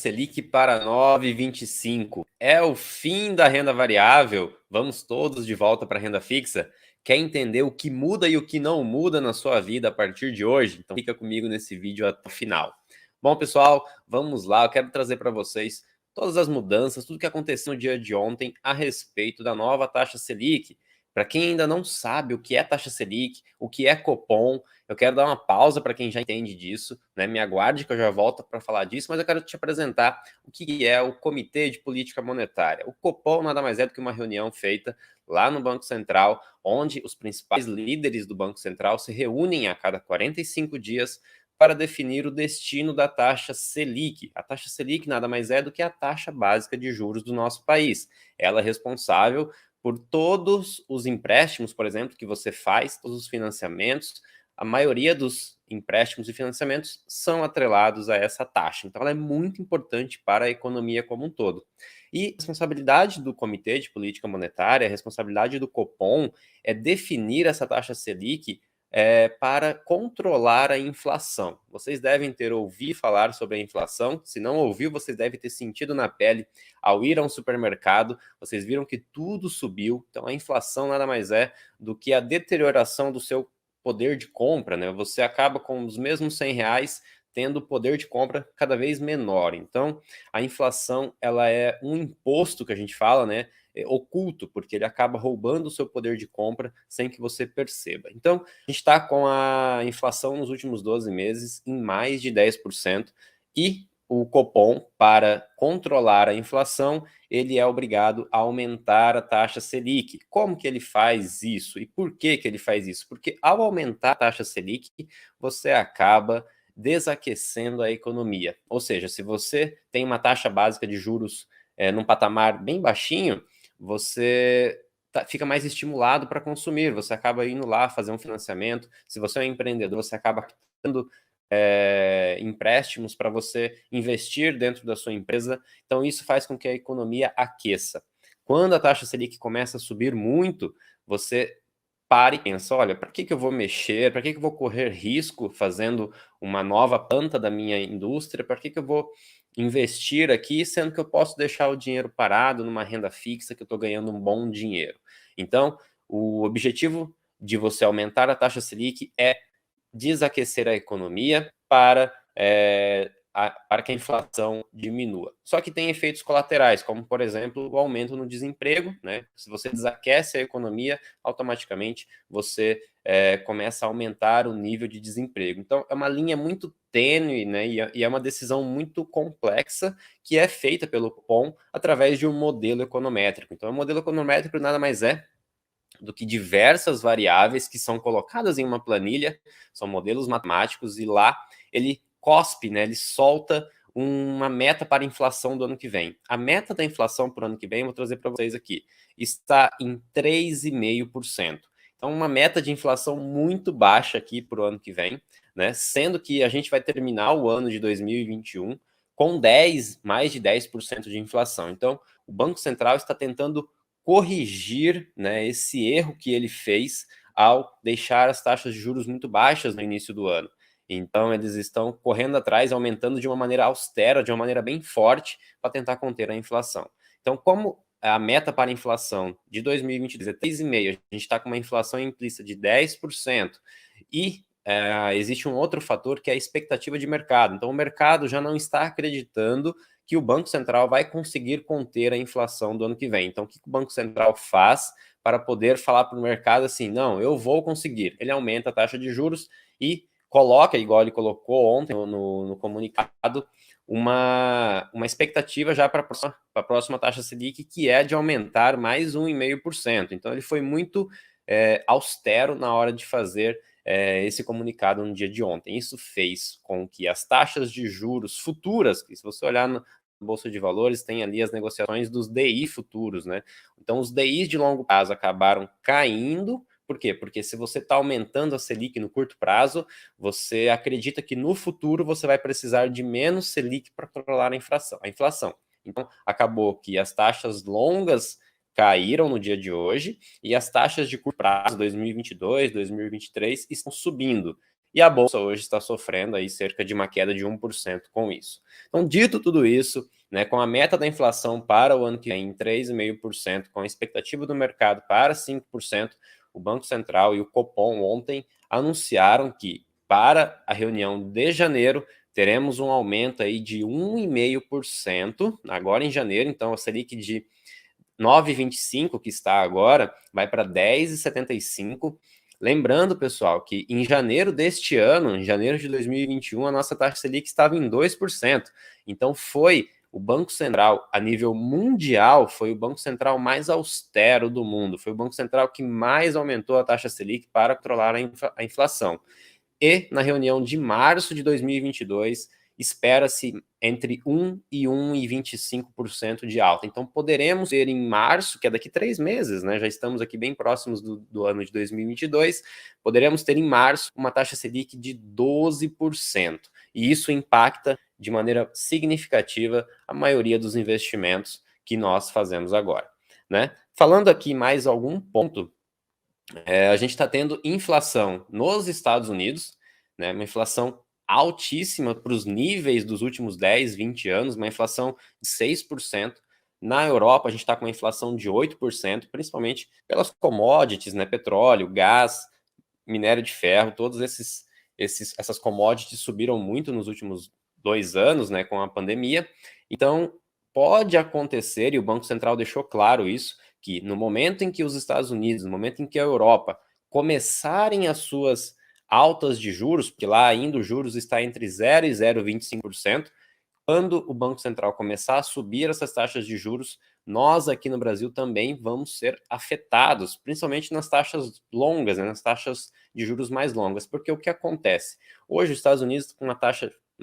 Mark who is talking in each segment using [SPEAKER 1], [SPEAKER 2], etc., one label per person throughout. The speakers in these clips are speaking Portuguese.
[SPEAKER 1] Selic para 9,25. É o fim da renda variável? Vamos todos de volta para a renda fixa? Quer entender o que muda e o que não muda na sua vida a partir de hoje? Então fica comigo nesse vídeo até o final. Bom, pessoal, vamos lá. Eu quero trazer para vocês todas as mudanças, tudo que aconteceu no dia de ontem a respeito da nova taxa Selic. Para quem ainda não sabe o que é taxa Selic, o que é Copom, eu quero dar uma pausa para quem já entende disso, né? Me aguarde que eu já volto para falar disso, mas eu quero te apresentar o que é o Comitê de Política Monetária. O Copom nada mais é do que uma reunião feita lá no Banco Central, onde os principais líderes do Banco Central se reúnem a cada 45 dias para definir o destino da taxa Selic. A taxa Selic nada mais é do que a taxa básica de juros do nosso país. Ela é responsável por todos os empréstimos, por exemplo, que você faz, todos os financiamentos. A maioria dos empréstimos e financiamentos são atrelados a essa taxa. Então, ela é muito importante para a economia como um todo. E a responsabilidade do Comitê de Política Monetária, a responsabilidade do Copom é definir essa taxa Selic para controlar a inflação. Vocês devem ter ouvido falar sobre a inflação. Se não ouviu, vocês devem ter sentido na pele ao ir a um supermercado. Vocês viram que tudo subiu. Então, a inflação nada mais é do que a deterioração do seu poder de compra, né? Você acaba com os mesmos R$ 100 tendo poder de compra cada vez menor. Então, a inflação ela é um imposto que a gente fala, né? Oculto, porque ele acaba roubando o seu poder de compra sem que você perceba. Então, a gente está com a inflação nos últimos 12 meses em mais de 10%, e o Copom, para controlar a inflação, ele é obrigado a aumentar a taxa Selic. Como que ele faz isso? E por que que ele faz isso? Porque ao aumentar a taxa Selic, você acaba desaquecendo a economia. Ou seja, se você tem uma taxa básica de juros num patamar bem baixinho, você fica mais estimulado para consumir, você acaba indo lá fazer um financiamento. Se você é um empreendedor, você acaba dando empréstimos para você investir dentro da sua empresa. Então, isso faz com que a economia aqueça. Quando a taxa Selic começa a subir muito, você para e pensa, olha, para que eu vou mexer, para que eu vou correr risco fazendo uma nova planta da minha indústria, para que eu vou investir aqui, sendo que eu posso deixar o dinheiro parado numa renda fixa que eu estou ganhando um bom dinheiro. Então, o objetivo de você aumentar a taxa Selic é desaquecer a economia para que a inflação diminua. Só que tem efeitos colaterais, como, por exemplo, o aumento no desemprego, né? Se você desaquece a economia, automaticamente você começa a aumentar o nível de desemprego. Então, é uma linha muito tênue, né? E é uma decisão muito complexa que é feita pelo Copom através de um modelo econométrico. Então, o modelo econométrico nada mais é do que diversas variáveis que são colocadas em uma planilha, são modelos matemáticos, e lá ele cospe, né, ele solta uma meta para a inflação do ano que vem. A meta da inflação para o ano que vem, vou trazer para vocês aqui, está em 3,5%. Então, uma meta de inflação muito baixa aqui para o ano que vem, né, sendo que a gente vai terminar o ano de 2021 com mais de 10% de inflação. Então, o Banco Central está tentando corrigir, né, esse erro que ele fez ao deixar as taxas de juros muito baixas no início do ano. Então, eles estão correndo atrás, aumentando de uma maneira austera, de uma maneira bem forte, para tentar conter a inflação. Então, como a meta para a inflação de 2022 é 3,5%, a gente está com uma inflação implícita de 10%, e existe um outro fator que é a expectativa de mercado. Então, o mercado já não está acreditando que o Banco Central vai conseguir conter a inflação do ano que vem. Então, o que o Banco Central faz para poder falar para o mercado assim, não, eu vou conseguir? Ele aumenta a taxa de juros e coloca, igual ele colocou ontem no comunicado, uma expectativa já para a próxima taxa Selic, que é de aumentar mais 1,5%. Então, ele foi muito austero na hora de fazer esse comunicado no dia de ontem. Isso fez com que as taxas de juros futuras, que se você olhar na Bolsa de Valores, tem ali as negociações dos DI futuros, né? Então, os DIs de longo prazo acabaram caindo. Por quê? Porque se você está aumentando a Selic no curto prazo, você acredita que no futuro você vai precisar de menos Selic para controlar a inflação. Então, acabou que as taxas longas caíram no dia de hoje e as taxas de curto prazo, 2022, 2023, estão subindo. e a Bolsa hoje está sofrendo aí cerca de uma queda de 1% com isso. Então, dito tudo isso, né, com a meta da inflação para o ano que vem em 3,5%, com a expectativa do mercado para 5%, o Banco Central e o Copom ontem anunciaram que para a reunião de janeiro teremos um aumento aí de 1,5% agora em janeiro, então a Selic de 9,25 que está agora vai para 10,75. Lembrando, pessoal, que em janeiro deste ano, em janeiro de 2021, a nossa taxa Selic estava em 2%. Então foi o Banco Central, a nível mundial, foi o Banco Central mais austero do mundo. Foi o Banco Central que mais aumentou a taxa Selic para controlar a inflação. E na reunião de março de 2022, espera-se entre 1 e 1,25% de alta. Então, poderemos ter em março, que é daqui 3 meses, né? Já estamos aqui bem próximos do ano de 2022, poderemos ter em março uma taxa Selic de 12%. E isso impacta de maneira significativa a maioria dos investimentos que nós fazemos agora, né? Falando aqui mais algum ponto, a gente está tendo inflação nos Estados Unidos, né, uma inflação altíssima para os níveis dos últimos 10, 20 anos, uma inflação de 6%. Na Europa, a gente está com uma inflação de 8%, principalmente pelas commodities, né, petróleo, gás, minério de ferro, todos essas commodities subiram muito nos últimos 2 anos, né, com a pandemia. Então, pode acontecer, e o Banco Central deixou claro isso, que no momento em que os Estados Unidos, no momento em que a Europa começarem as suas altas de juros, porque lá ainda os juros está entre 0 e 0,25%, quando o Banco Central começar a subir essas taxas de juros, nós aqui no Brasil também vamos ser afetados, principalmente nas taxas longas, né, nas taxas de juros mais longas, porque o que acontece? Hoje os Estados Unidos com uma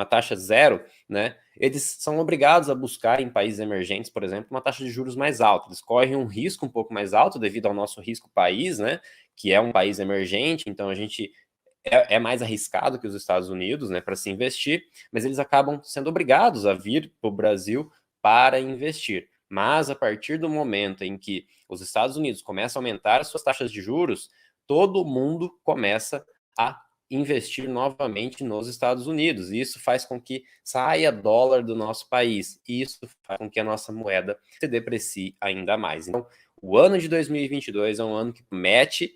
[SPEAKER 1] taxa zero, né, eles são obrigados a buscar em países emergentes, por exemplo, uma taxa de juros mais alta. Eles correm um risco um pouco mais alto devido ao nosso risco país, né, que é um país emergente, então a gente é mais arriscado que os Estados Unidos, né, para se investir, mas eles acabam sendo obrigados a vir para o Brasil para investir. Mas a partir do momento em que os Estados Unidos começam a aumentar as suas taxas de juros, todo mundo começa a investir novamente nos Estados Unidos. E isso faz com que saia dólar do nosso país. E isso faz com que a nossa moeda se deprecie ainda mais. Então, o ano de 2022 é um ano que promete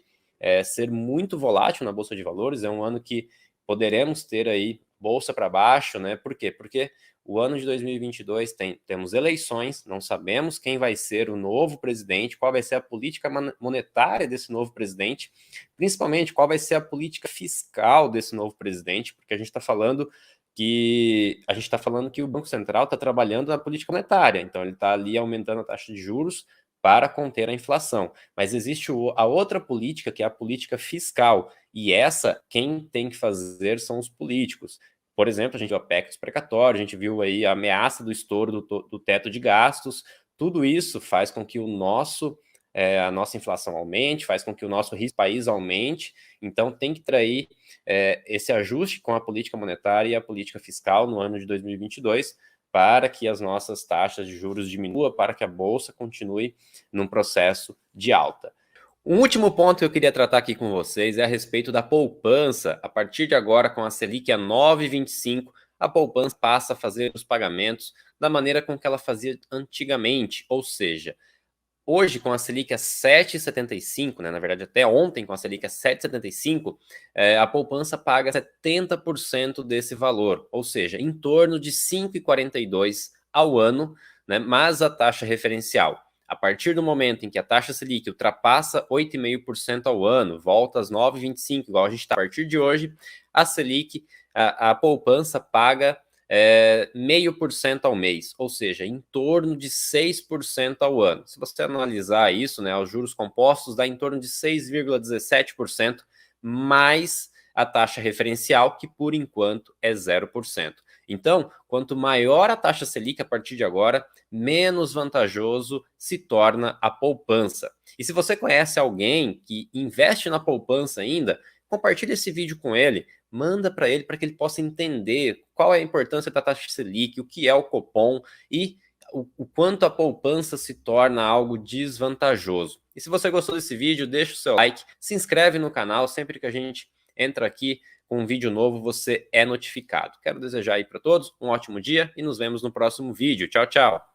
[SPEAKER 1] ser muito volátil na Bolsa de Valores, é um ano que poderemos ter aí bolsa para baixo, né? Por quê? Porque o ano de 2022 temos eleições, não sabemos quem vai ser o novo presidente, qual vai ser a política monetária desse novo presidente, principalmente qual vai ser a política fiscal desse novo presidente, porque a gente está falando que o Banco Central está trabalhando na política monetária, então ele está ali aumentando a taxa de juros para conter a inflação. Mas existe a outra política, que é a política fiscal, e essa, quem tem que fazer são os políticos. Por exemplo, a gente viu a PEC dos precatórios, a gente viu aí a ameaça do estouro do teto de gastos, tudo isso faz com que a nossa inflação aumente, faz com que o nosso risco país aumente, então tem que trair esse ajuste com a política monetária e a política fiscal no ano de 2022, para que as nossas taxas de juros diminuam, para que a Bolsa continue num processo de alta. Um último ponto que eu queria tratar aqui com vocês é a respeito da poupança. A partir de agora, com a Selic a 9,25, a poupança passa a fazer os pagamentos da maneira com que ela fazia antigamente, ou seja, hoje, com a Selic a 7,75, né, na verdade até ontem com a Selic a 7,75, a poupança paga 70% desse valor, ou seja, em torno de 5,42 ao ano, né, mas a taxa referencial, a partir do momento em que a taxa Selic ultrapassa 8,5% ao ano, volta às 9,25, igual a gente está a partir de hoje, a Selic, a poupança paga 0,5% ao mês, ou seja, em torno de 6% ao ano. Se você analisar isso, né, os juros compostos dá em torno de 6,17%, mais a taxa referencial, que por enquanto é 0%. Então, quanto maior a taxa Selic a partir de agora, menos vantajoso se torna a poupança. E se você conhece alguém que investe na poupança ainda, compartilhe esse vídeo com ele, manda para ele para que ele possa entender qual é a importância da taxa Selic, o que é o Copom e o quanto a poupança se torna algo desvantajoso. E se você gostou desse vídeo, deixa o seu like, se inscreve no canal, sempre que a gente entra aqui com um vídeo novo você é notificado. Quero desejar aí para todos um ótimo dia e nos vemos no próximo vídeo. Tchau, tchau!